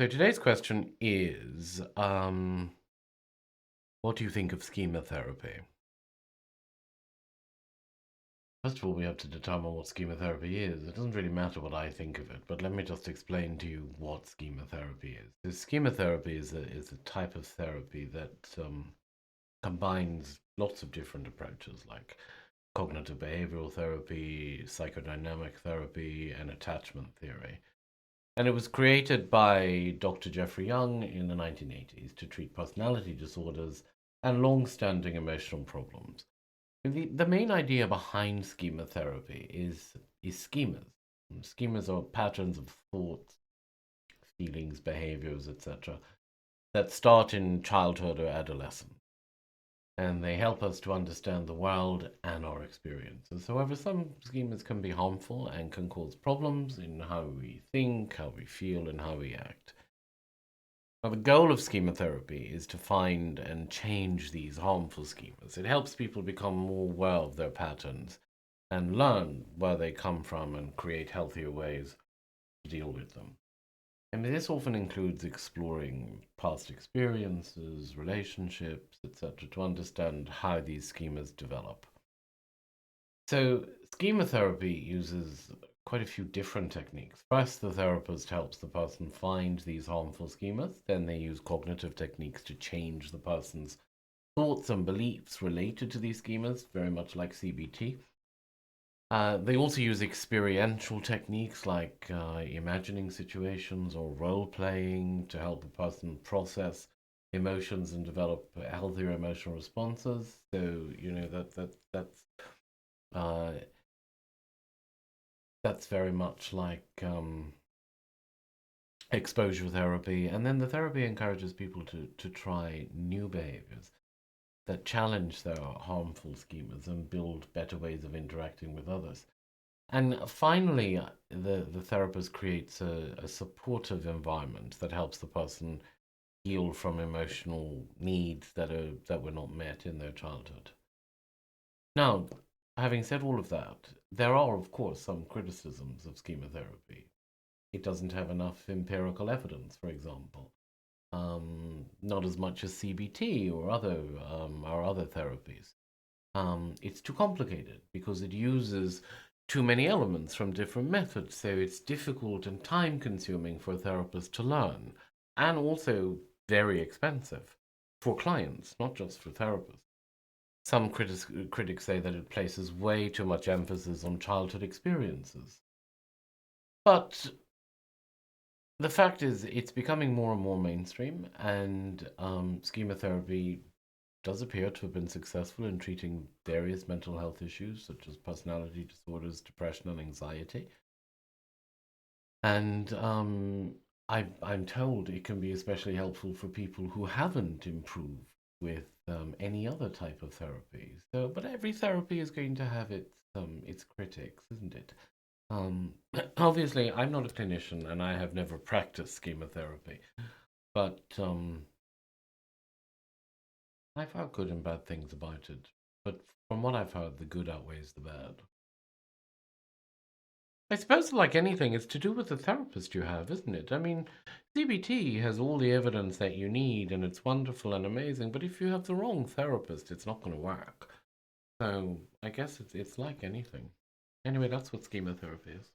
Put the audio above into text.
So today's question is, what do you think of schema therapy? First of all, we have to determine what schema therapy is. It doesn't really matter what I think of it, but let me just explain to you what schema therapy is. So schema therapy is a type of therapy that combines lots of different approaches like cognitive behavioral therapy, psychodynamic therapy, and attachment theory. And it was created by Dr. Jeffrey Young in the 1980s to treat personality disorders and long-standing emotional problems. The main idea behind schema therapy is schemas. Schemas are patterns of thoughts, feelings, behaviors, etc., that start in childhood or adolescence. And they help us to understand the world and our experiences. However, some schemas can be harmful and can cause problems in how we think, how we feel, and how we act. Now, the goal of schema therapy is to find and change these harmful schemas. It helps people become more aware of their patterns and learn where they come from and create healthier ways to deal with them. And this often includes exploring past experiences, relationships, etc., to understand how these schemas develop. So, schema therapy uses quite a few different techniques. First, the therapist helps the person find these harmful schemas. Then, they use cognitive techniques to change the person's thoughts and beliefs related to these schemas, very much like CBT. They also use experiential techniques like imagining situations or role playing to help a person process emotions and develop healthier emotional responses. So uh, that's very much like exposure therapy. And then the therapy encourages people to try new behaviors that challenge their harmful schemas and build better ways of interacting with others. And finally, the therapist creates a supportive environment that helps the person heal from emotional needs that were not met in their childhood. Now, having said all of that, there are, of course, some criticisms of schema therapy. It doesn't have enough empirical evidence, for example. Not as much as CBT or other therapies. It's too complicated because it uses too many elements from different methods, so it's difficult and time consuming for a therapist to learn, and also very expensive for clients, not just for therapists. Some critics say that it places way too much emphasis on childhood experiences. But the fact is, it's becoming more and more mainstream, and schema therapy does appear to have been successful in treating various mental health issues such as personality disorders, depression, and anxiety. And I'm told it can be especially helpful for people who haven't improved with any other type of therapy. So, but every therapy is going to have its critics, isn't it? Obviously, I'm not a clinician and I have never practiced schema therapy, but I've heard good and bad things about it. But from what I've heard, the good outweighs the bad. I suppose, like anything, it's to do with the therapist you have, isn't it? I mean, CBT has all the evidence that you need, and it's wonderful and amazing. But if you have the wrong therapist, it's not going to work. So I guess it's like anything. Anyway, that's what schema therapy is.